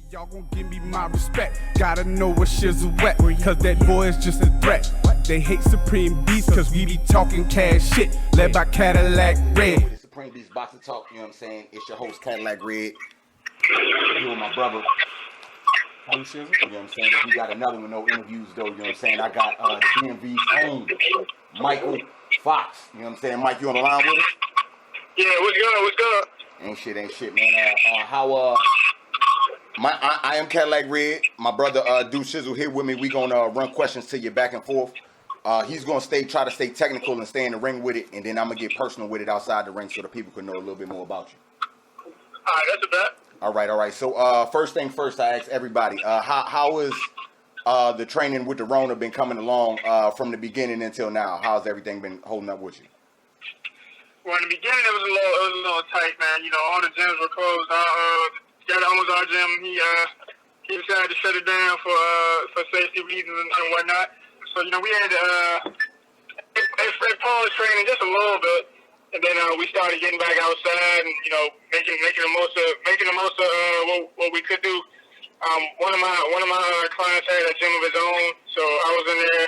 Y'all gon' give me my respect. Gotta know what shizzle wet, cause that boy is just a threat. They hate Supreme Beast, cause we be talking cash shit. Led by Cadillac Red. With the Supreme Beast Boxing Talk, you know what I'm saying? It's your host, Cadillac Red. You and my brother. You know what I'm saying? We got another one, no interviews though, you know what I'm saying? I got the DMV's own Mykal Fox. You know what I'm saying? Mike, you on the line with us? Yeah, what's good? Ain't shit, man. I am Cadillac Red. My brother Deuce Lac here with me. We gonna run questions to you back and forth. He's gonna try to stay technical and stay in the ring with it, and then I'm gonna get personal with it outside the ring so the people can know a little bit more about you. All right, that's a bet. All right. So first thing first, I ask everybody, how is the training with the Rona been coming along from the beginning until now? How's everything been holding up with you? Well, in the beginning, it was a little tight, man. You know, all the gyms were closed. Guy that owns our gym, he decided to shut it down for safety reasons and whatnot. So, you know, we had it paused training just a little bit, and then we started getting back outside and, you know, making the most of what we could do. One of my clients had a gym of his own, so I was in there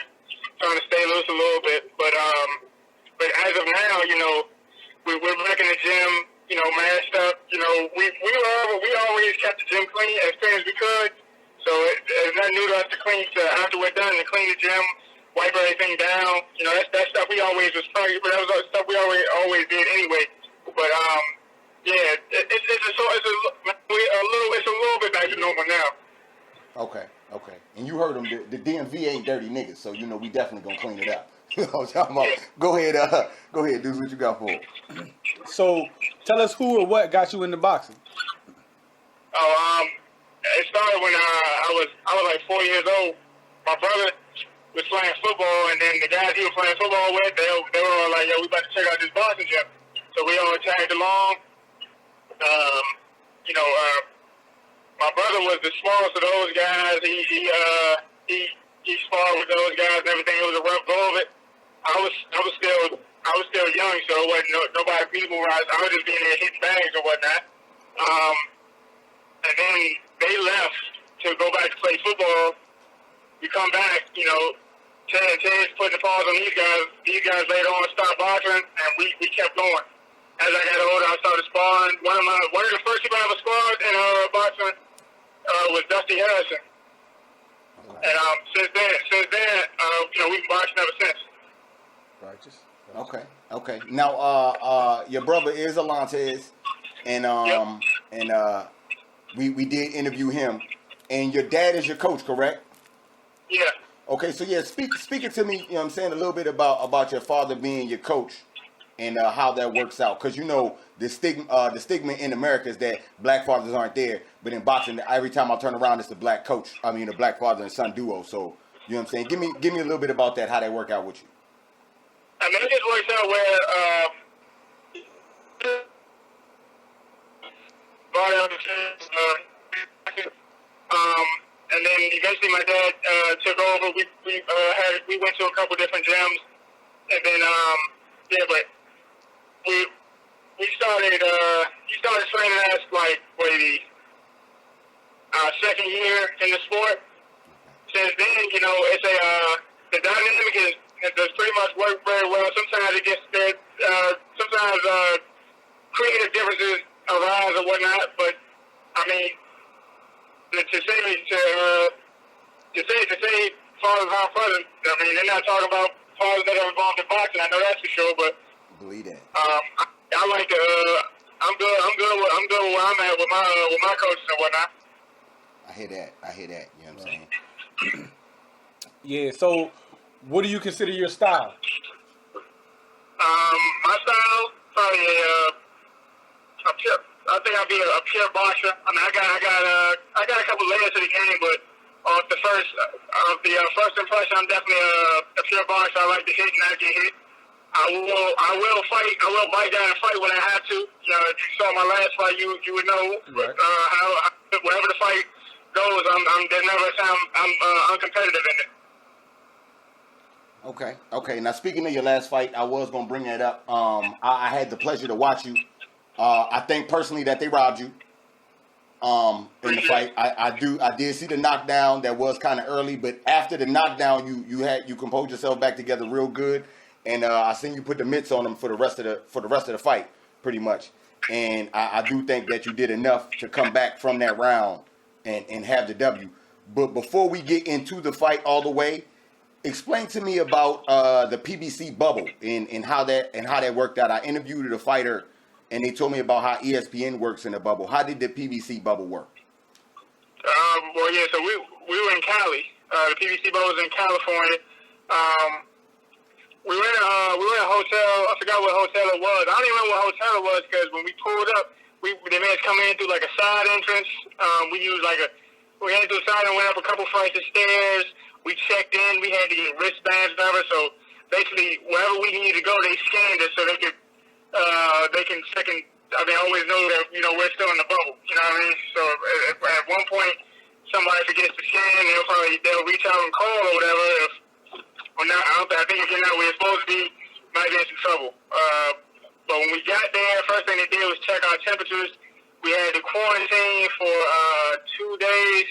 trying to stay loose a little bit. But as of now, you know, we're back in the gym, you know, masked up. You know, we always kept the gym clean as clean as we could. So it's not new to us to clean. After we're done, to clean the gym, wipe everything down. You know, that's stuff we always was probably, but that was stuff we always did anyway. But yeah, it's a little bit back to normal now. Okay. And you heard him. The DMV ain't dirty niggas, so you know we definitely gonna clean it up. You know what I'm talking about? Go ahead, Deuce, what you got for it? So, tell us who or what got you into boxing. It started when I was like 4 years old. My brother was playing football, and then the guys he was playing football with, they were all like, "Yo, we about to check out this boxing gym." So we all tagged along. You know, my brother was the smallest of those guys. He sparred with those guys and everything. It was a rough go of it. I was still young, so it wasn't nobody beatable. I was just being there hitting bags or whatnot. And then they left to go back to play football. We come back, you know, Ted's putting the pause on these guys. These guys later on stopped boxing, and we kept going. As I got older, I started sparring. One of the first people I ever sparred in boxing was Dusty Harrison. And since then, you know, we've been boxing ever since. Righteous. Okay. Now, your brother is Alantez, and we did interview him, and your dad is your coach, correct? Yeah. Okay, so yeah, speaking to me, you know what I'm saying, a little bit about your father being your coach and how that works out, because you know the stigma in America is that black fathers aren't there, but in boxing, every time I turn around, it's the black coach. I mean, the black father and son duo. So you know what I'm saying. Give me a little bit about that, how that work out with you. I mean, it just works out where and then eventually my dad took over. We went to a couple different gyms, and then but he started training us like maybe second year in the sport. Since then, you know, it's the dynamic does pretty much work very well. Sometimes it gets sometimes creative differences arise or whatnot, but I mean, to say fathers aren't present, I mean, they're not talking about fathers that are involved in boxing. I know that's for sure, but believe that. I like to. I'm good with where I'm at with my coaches and whatnot. I hear that. You know what I'm saying? Yeah. So, what do you consider your style? My style probably I think I'll be a pure boxer. I mean, I got a couple layers to the game, but off the first impression, I'm definitely a pure boxer. I like to hit and I get hit. I will fight. I will bite down and fight when I have to. You know, if you saw my last fight, you would know. Right. Wherever the fight goes, there's never a time I'm uncompetitive in it. Okay. Now, speaking of your last fight, I was gonna bring that up. I had the pleasure to watch you. I think personally that they robbed you. in the fight. I did see the knockdown that was kind of early, but after the knockdown, you composed yourself back together real good, and I seen you put the mitts on him for the rest of the fight, pretty much. And I do think that you did enough to come back from that round and have the W. But before we get into the fight all the way, explain to me about the PBC bubble and how that worked out. I interviewed a fighter, and they told me about how ESPN works in the bubble. How did the PBC bubble work? Well, yeah. So we were in Cali. The PBC bubble was in California. We were in a hotel. I forgot what hotel it was. I don't even remember what hotel it was because when we pulled up, they made us come in through like a side entrance. We had to do a side and went up a couple flights of stairs. We checked in. We had to get wristbands, whatever. So basically, wherever we needed to go, they scanned us so they can always know that, we're still in the bubble. You know what I mean? So at one point, somebody forgets to scan, they'll reach out and call or whatever. I think if you're not where you're supposed to be, might get in some trouble. But when we got there, first thing they did was check our temperatures. We had to quarantine for 2 days.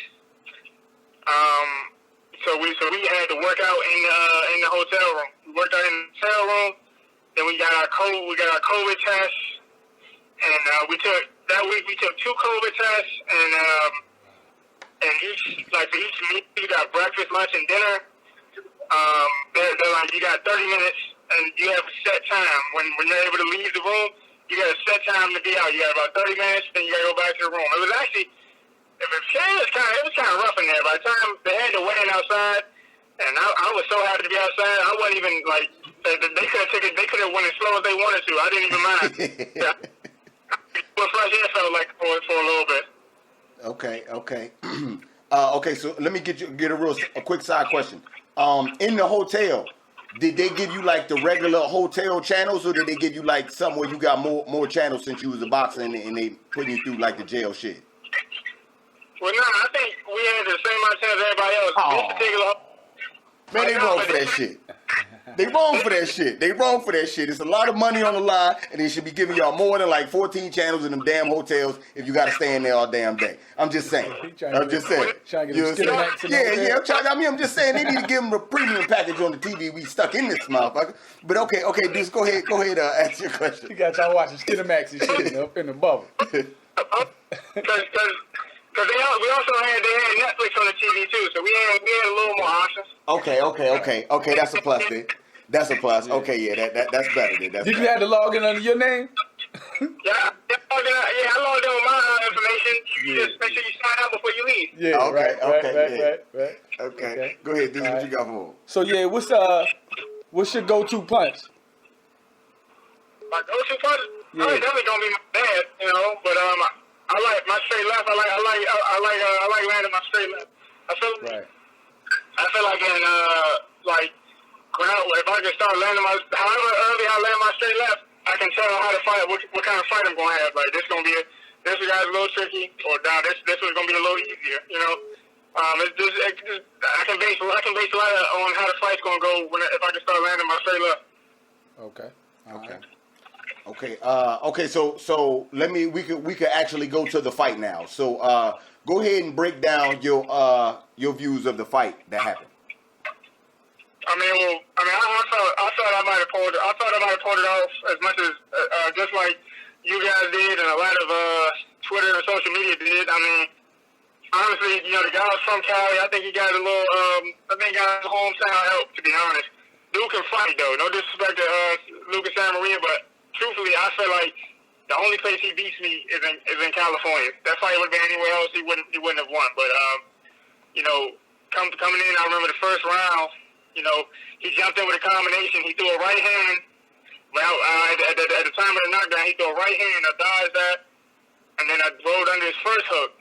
So we had to work out in the hotel room. We worked out in the hotel room. Then we got our COVID tests, and we took 2 COVID tests, and for each meal you got breakfast, lunch, and dinner. They're like, you got 30 minutes, and you have a set time. When you're able to leave the room, you got a set time to be out. You got about 30 minutes, then you got to go back to the room. It was actually, it was kind of rough in there. By the time they had the wedding outside, and I was so happy to be outside, I wasn't even like, they could have went as slow as they wanted to. I didn't even mind. Yeah. What fresh air felt like for a little bit. Okay. Okay, so let me get a quick side question. In the hotel, did they give you like the regular hotel channels, or did they give you like something where you got more channels since you was a boxer and they putting you through like the jail shit? Well, no, I think we had the same amount of channels as everybody else. This particular, man, they wrong for that shit. They wrong for that shit. It's a lot of money on the line, and they should be giving y'all more than like 14 channels in them damn hotels if you got to stay in there all damn day. I'm just saying. I'm just saying. I'm just saying they need to give them a premium package on the TV. We stuck in this motherfucker. But okay, Deuce, go ahead, ask your question. You got y'all watching Skinamax and shit up in the bubble. Because we also had Netflix on the TV too, so we had a little more options. Okay. That's a plus, then. That's a plus. Yeah. Okay, yeah, that's better. Then. Did you have to log in under your name? Yeah, I logged in with my information. Just make sure you sign out before you leave. Yeah. Right. Okay. Go ahead, Deuce. What you got for him? So yeah, what's your go-to punch? My go-to punch? Yeah. Oh, it's definitely gonna be my dad, but I like my straight left. I like landing my straight left. I feel like if I can start landing however early I land my straight left, I can tell how to fight, what kind of fight I'm gonna have. Like this guy's a little tricky, or this one's gonna be a little easier. I can base a lot on how the fight's gonna go if I can start landing my straight left. Okay. So we could actually go to the fight now. So go ahead and break down your views of the fight that happened. I thought I might have pulled it off as much as just like you guys did, and a lot of Twitter and social media did. I mean, honestly, the guy was from Cali. I think he got a little. I think he got his hometown help. To be honest, dude can fight though. No disrespect to Lucas San Maria, but truthfully, I feel like the only place he beats me is in California. That fight would have been anywhere else, he wouldn't have won. But coming in, I remember the first round. He jumped in with a combination. He threw a right hand. Well, at the time of the knockdown, he threw a right hand. I dodged that, and then I rolled under his first hook,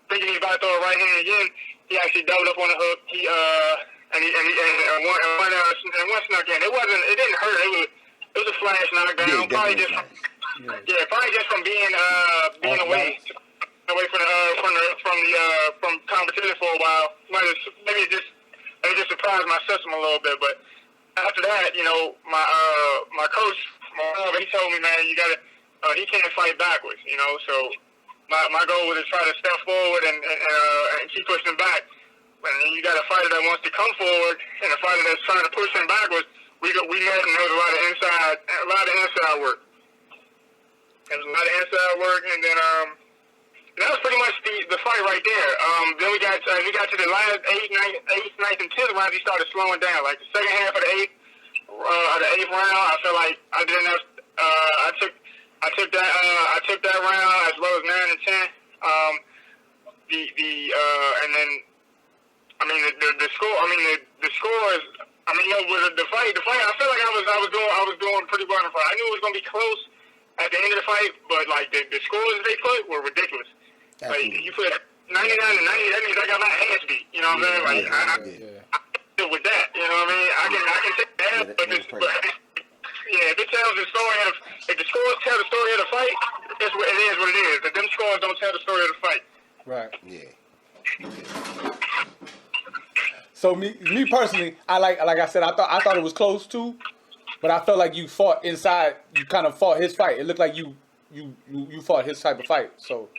thinking he was about to throw a right hand again. He actually doubled up on the hook. And one snuck in. It didn't hurt. It was a flash knockdown. Probably just from being away from competition for a while. Maybe it just surprised my system a little bit. But after that, my coach, he told me, man, you gotta. He can't fight backwards, So my goal was to try to step forward and keep pushing back. And then you got a fighter that wants to come forward, and a fighter that's trying to push him backwards. We met, and there was a lot of inside work. There was a lot of inside work, and then that was pretty much the fight right there. Then we got to the last 8th, 9th, and 10th rounds. He started slowing down. Like the second half of the 8th round, I felt like I didn't have. I took that round as well as 9 and 10. And then I mean the score. I mean the score is. I mean with the fight. I felt like I was doing pretty well in the fight. I knew it was gonna be close at the end of the fight, but like the scores they put were ridiculous. Absolutely. Like you put 99 to 90, that means I got my ass beat. You know what I'm saying? Like I deal with that. You know what I mean? I can take that, but if it tells the story if the scores tell the story of the fight, it is what it is. But them scores don't tell the story of the fight. Right. Yeah. So me personally, like I said, I thought it was close too, but I felt like you fought inside. You kind of fought his fight. It looked like you fought his type of fight. So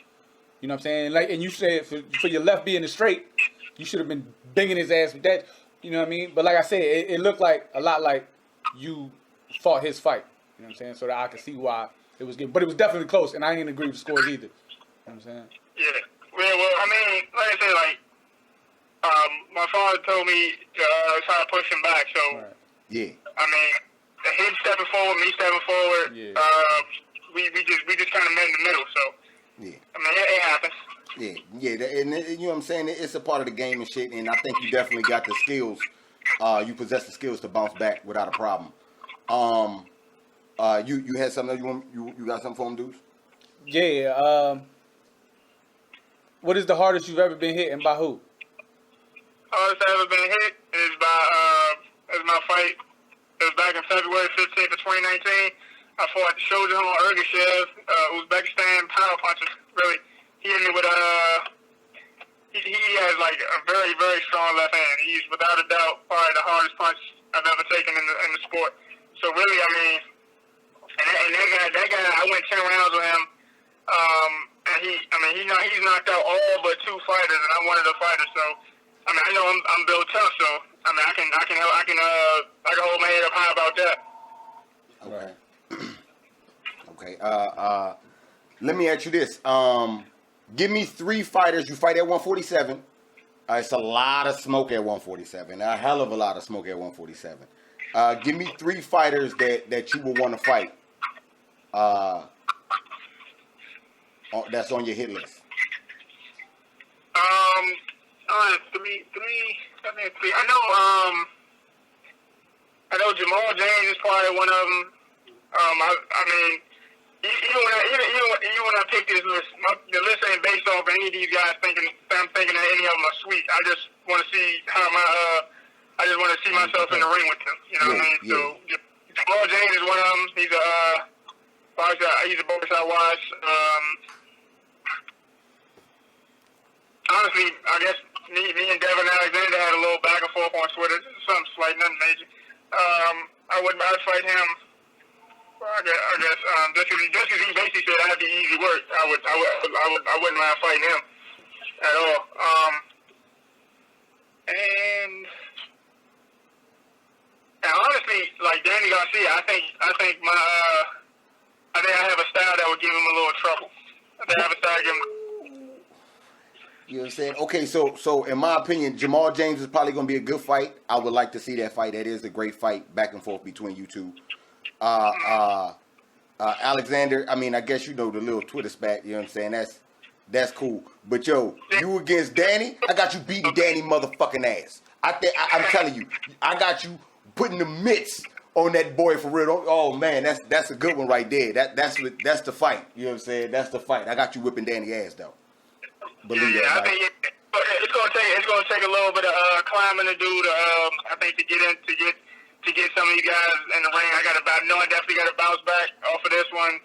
you know what I'm saying? Like, and you said for your left being straight, you should have been banging his ass with that. You know what I mean? But like I said, it looked like a lot like you fought his fight. You know what I'm saying? So that I could see why it was getting, but it was definitely close, and I didn't agree with the scores either. You know what I'm saying? Yeah. Well, I mean, like I said, like. My father told me to try to push him back, so right. Yeah. I mean, him stepping forward, me stepping forward, we just kind of met in the middle. So yeah, I mean, it happens. Yeah, and you know what I'm saying? It's a part of the game and shit, and I think you definitely got the skills. You possess the skills to bounce back without a problem. You had something you got something for him, Deuce? Yeah. What is the hardest you've ever been hit, and by who? Hardest I ever been hit is my fight. It was back in February 15th of 2019. I fought at the Shogun on Ergashev, Uzbekistan power puncher. Really, he hit me with he has like a very, very strong left hand. He's without a doubt probably the hardest punch I've ever taken in the sport. So really, I mean, and that guy, I went 10 rounds with him. And he's knocked out all but 2 fighters, and I'm one of the fighters. So. I mean, I know I'm built tough, so I mean, I can hold my head up high about that. Okay. Let me ask you this. Give me 3 fighters. You fight at 147. It's a lot of smoke at 147. A hell of a lot of smoke at 147. Give me 3 fighters that you would want to fight. That's on your hit list. Three. I know Jamal James is probably one of them. I mean, even when I pick this list, the list ain't based off any of these guys I'm thinking that any of them are sweet. I just want to see I just want to see myself in the ring with them. You know what I mean? Yeah. So Jamal James is one of them. He's a boxer I watch. Honestly, I guess me and Devin Alexander had a little back and forth on Twitter. Something slight, nothing major. I'd fight him. I guess just because he basically said I'd be easy work, I wouldn't mind fighting him at all. And honestly, like Danny Garcia, I think I have a style that would give him a little trouble. I think I have a style to give him. You know what I'm saying? Okay, so in my opinion, Jamal James is probably going to be a good fight. I would like to see that fight. That is a great fight, back and forth between you two. Alexander, I mean, I guess you know the little Twitter spat. You know what I'm saying? That's cool. But yo, you against Danny, I got you beating Danny motherfucking ass. I'm telling you, I got you putting the mitts on that boy for real. Oh man, that's a good one right there. That's the fight. You know what I'm saying? That's the fight. I got you whipping Danny ass though. Believe that, right? I think it's gonna take a little bit of climbing to do. I think to get some of you guys in the ring. I definitely got to bounce back off of this one,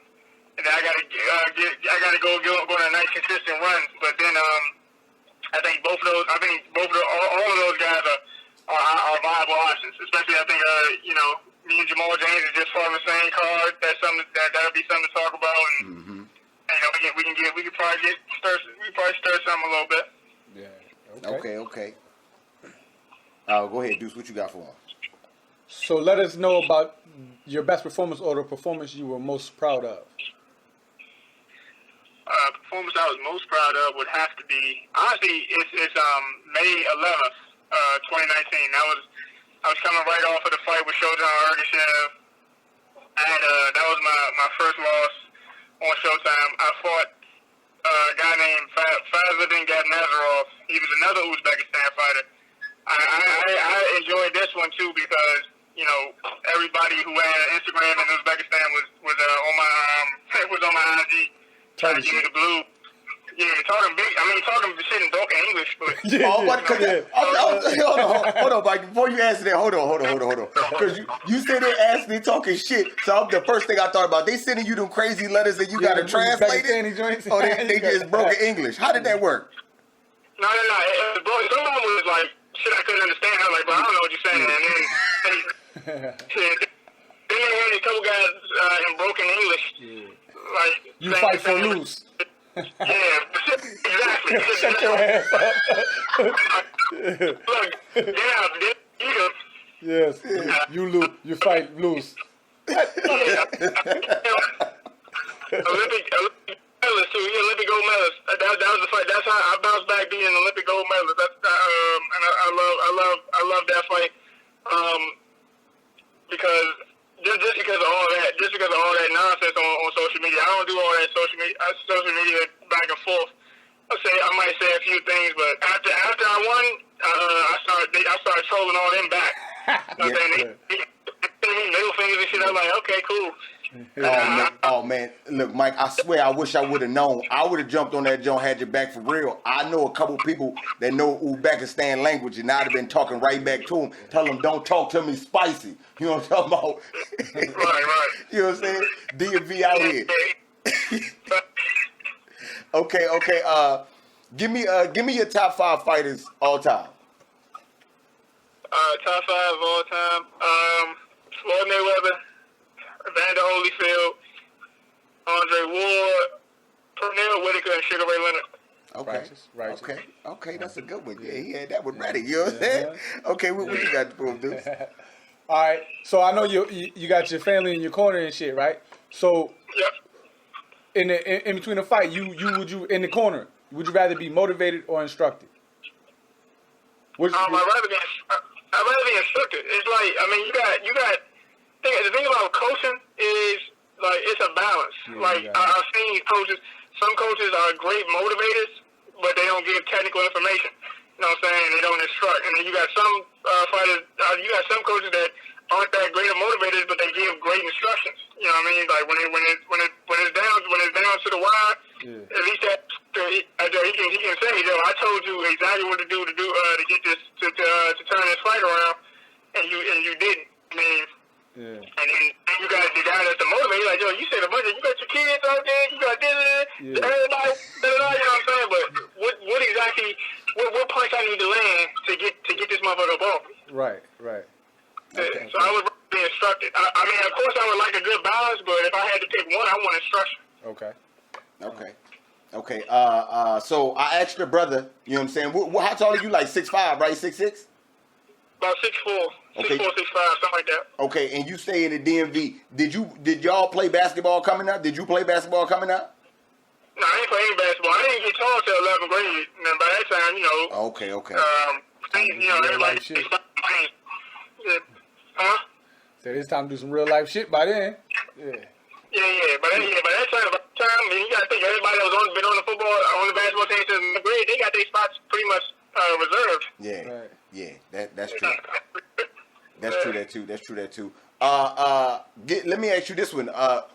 and then I gotta go on a nice consistent run. But then I think all of those guys are viable options. Especially I think me and Jamal James is just forming the same card. That's something that'll be something to talk about. And we can probably stir something a little bit. Yeah. Okay. Go ahead, Deuce. What you got for him? So let us know about your best performance or the performance you were most proud of. Performance I was most proud of would have to be, honestly, it's May 11th, 2019. I was coming right off of the fight with Showtime Ergashev, and that was my first loss on Showtime. I fought a guy named Fazludin Gabnazarov. He was another Uzbekistan fighter. I enjoyed this one too because, you know, everybody who had Instagram in Uzbekistan was on my IG. Trying to give me the blue. Yeah, talking shit in broken English, but hold on, Mike. Before you answer that, hold on. Because you said they asked me talking shit, so the first thing I thought about, they sending you them crazy letters that you gotta translate it. Oh, they just broken English. How did that work? No. It was broken. Some of them was like shit I couldn't understand. I was like, bro, I don't know what you're saying. And then they had a couple guys in broken English. Yeah. Like, you fight for lose. Yeah, exactly. Shut your ass up. Look, yes, you lose. You fight lose. Olympic medalist too. Olympic gold medalist. That was the fight. That's how I bounced back being an Olympic gold medalist. And I love that fight. Because. Just because of all that nonsense on social media. I don't do all that social media back and forth. I might say a few things, but after I won, I started trolling all them back. You know what I'm saying? They middle fingers and shit. I'm like, okay, cool. Oh man, look, Mike, I swear I wish I would have known. I would have jumped on that joint, had your back for real. I know a couple people that know Uzbekistan language, and I'd have been talking right back to them, tell them don't talk to me spicy. You know what I'm talking about? Right. You know what I'm saying? DMV out here. Okay. Give me your top 5 fighters all time. Top 5 of all time. Floyd Mayweather, Evander Holyfield, Andre Ward, Pernell Whitaker, and Sugar Ray Leonard. Okay. Righteous. Okay, that's a good one. Yeah, he had that one ready. You know what I'm saying? Okay, what you got to prove, Deuce? All right. So I know you got your family in your corner and shit, right? So Yep. in between the fight, you in the corner, would you rather be motivated or instructed? I'd rather be instructed. It's like, I mean, you got. The thing about coaching is like it's a balance. I've seen coaches. Some coaches are great motivators, but they don't give technical information. You know what I'm saying? They don't instruct. And then you got some fighters. You got some coaches that aren't that great of motivators, but they give great instructions. You know what I mean? Like when it's down to the wire, at least he can say, "Yo, I told you exactly what to do to get this to turn this fight around, and you didn't." I mean. Yeah. And you got the guy that's the motivator. Like, yo, you said a bunch of, you got your kids out there, you got this, everybody, you know what I'm saying? But what exactly, what punch I need to land to get this motherfucker off? Right. Okay. So I would be instructed. I mean, of course, I would like a good balance, but if I had to pick one, I want instruction. Okay. So I asked your brother, you know what I'm saying? How tall are you? Like 6'5", right? 6'6"? About 6'4", 6'4", 6'5", something like that. Okay, and you stay in the DMV. Did y'all play basketball coming up? Did you play basketball coming up? No, I didn't play any basketball. I didn't get tall till 11th grade. And then by that time, you know. Okay. Everybody. Huh? So it's time to do some real life shit by then. Yeah. By that time, I mean, you got to think everybody that was been on the football, on the basketball team since the grade, they got their spots pretty much reserved. Yeah. Right. Yeah, that's true. That's true that too. Let me ask you this one.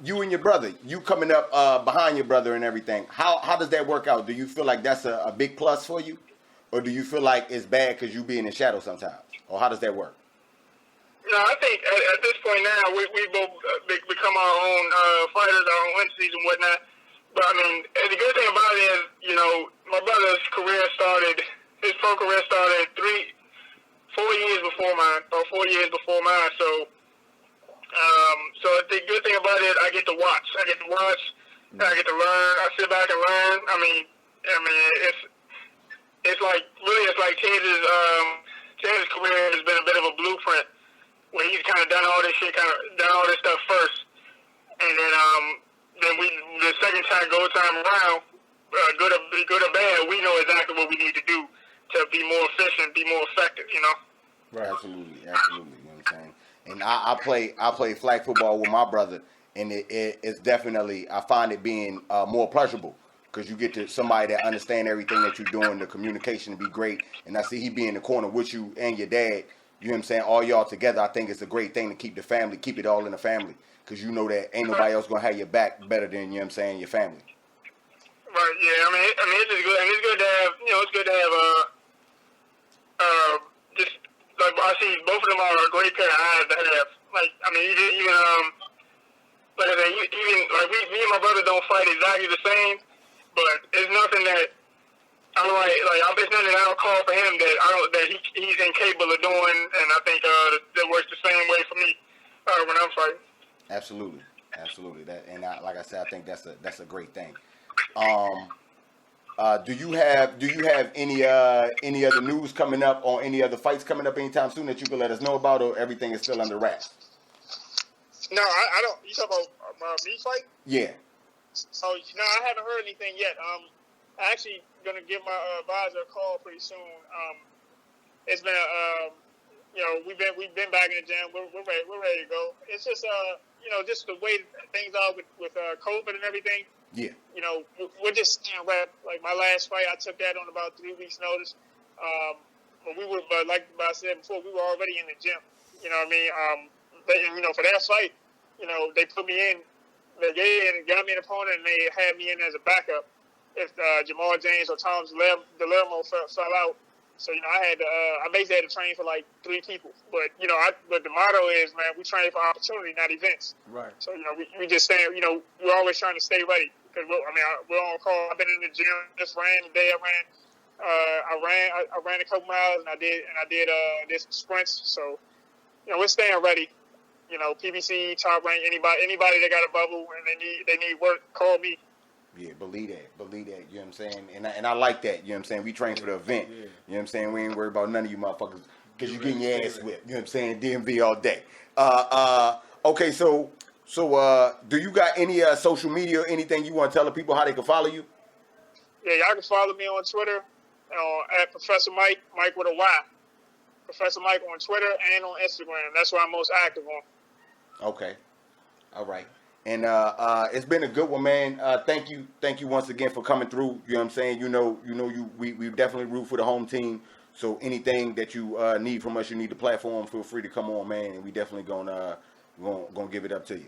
You and your brother, you coming up behind your brother and everything. How does that work out? Do you feel like that's a big plus for you? Or do you feel like it's bad because you be in the shadow sometimes? Or how does that work? No, I think at this point now, we both become our own fighters, our own entities and whatnot. But I mean, the good thing about it is, you know, my brother's his pro career started 4 years before mine. So the good thing about it, I get to watch I get to learn. I sit back and learn. I mean, it's like really, it's like Chaz's career has been a bit of a blueprint where he's kind of done all this shit, done all this stuff first, and then the second time, go time around, good or bad, we know exactly what we need to do to be more efficient, be more effective. You know. Right. Absolutely. You know what I'm saying? And I play flag football with my brother, and it's definitely, I find it being more pleasurable. Because you get to somebody that understand everything that you're doing, the communication to be great. And I see he be in the corner with you and your dad. You know what I'm saying? All y'all together, I think it's a great thing to keep it all in the family. Because you know that ain't nobody else going to have your back better than, you know what I'm saying, your family. Right, yeah. I mean, it's just good. And it's good to have, it's good to have, just, like, I see both of them are a great pair of eyes to have. Like, I mean, even like I said, even, like, me and my brother don't fight exactly the same. But it's nothing that I'm like it's nothing that I don't call for him that he's incapable of doing, and I think that works the same way for me when I'm fighting. Absolutely. That, and like I said, I think that's a great thing. Do you have any other news coming up or any other fights coming up anytime soon that you can let us know about, or everything is still under wraps? No, I don't. You talking about me fight? Yeah. So no, I haven't heard anything yet. I'm actually gonna give my advisor a call pretty soon. It's been we've been back in the gym. We're ready to go. It's just just the way things are with COVID and everything. Yeah. We're just staying wrapped. Like my last fight, I took that on about 3 weeks' notice. But like I said before, we were already in the gym. You know what I mean? For that fight, they put me in. They got me an opponent, and they had me in as a backup if Jamal James or Tom Delermo fell out. So I basically had to train for like 3 people. But but the motto is, man, we train for opportunity, not events. Right. So we just stay. We're always trying to stay ready because we're on call. I've been in the gym. Just ran the day I ran a couple miles, and I did some sprints. So we're staying ready. PBC, top rank, anybody that got a bubble and they need work, call me. Yeah, believe that. You know what I'm saying? And I like that. You know what I'm saying? We train for the event. Yeah. You know what I'm saying? We ain't worried about none of you motherfuckers because you getting your ass whipped. You know what I'm saying? DMV all day. Okay, so do you got any social media or anything you want to tell the people how they can follow you? Yeah, y'all can follow me on Twitter at Professor Mike with a Y. Professor Mike on Twitter and on Instagram. That's where I'm most active on. Okay. All right. And it's been a good one, man. Thank you once again for coming through. You know what I'm saying? We definitely root for the home team. So anything that you need from us, you need the platform, feel free to come on, man, and we definitely gonna give it up to you.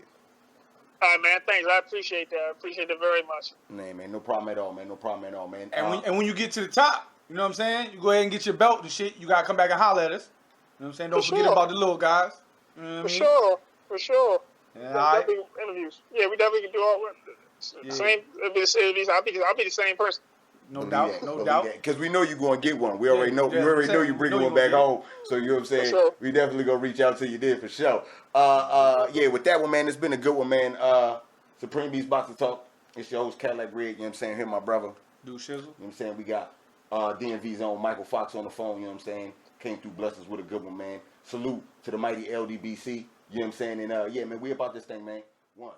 All right, man. Thanks. I appreciate that. I appreciate it very much. Man, no problem at all, man. And when you get to the top, you know what I'm saying? You go ahead and get your belt and shit. You gotta come back and holler at us. You know what I'm saying? Don't forget about the little guys. You know what I mean? For sure. Yeah, definitely interviews. Yeah, we definitely can do all same. I'll be the same person. No doubt. Because we know you're going to get one. We already know. We already know you're bringing one back home. So you know what I'm saying? Sure. We definitely going to reach out to you there for sure. Yeah, with that one, man, it's been a good one, man. Supreme Beast Box to Talk. It's your host, Cadillac Red. You know what I'm saying? Here, my brother. Deuce Shizzle. You know what I'm saying? We got DMV's own Mykal Fox on the phone. You know what I'm saying? Came through, blessed us with a good one, man. Salute to the mighty LDBC. You know what I'm saying? And yeah, man, we about this thing, man. One.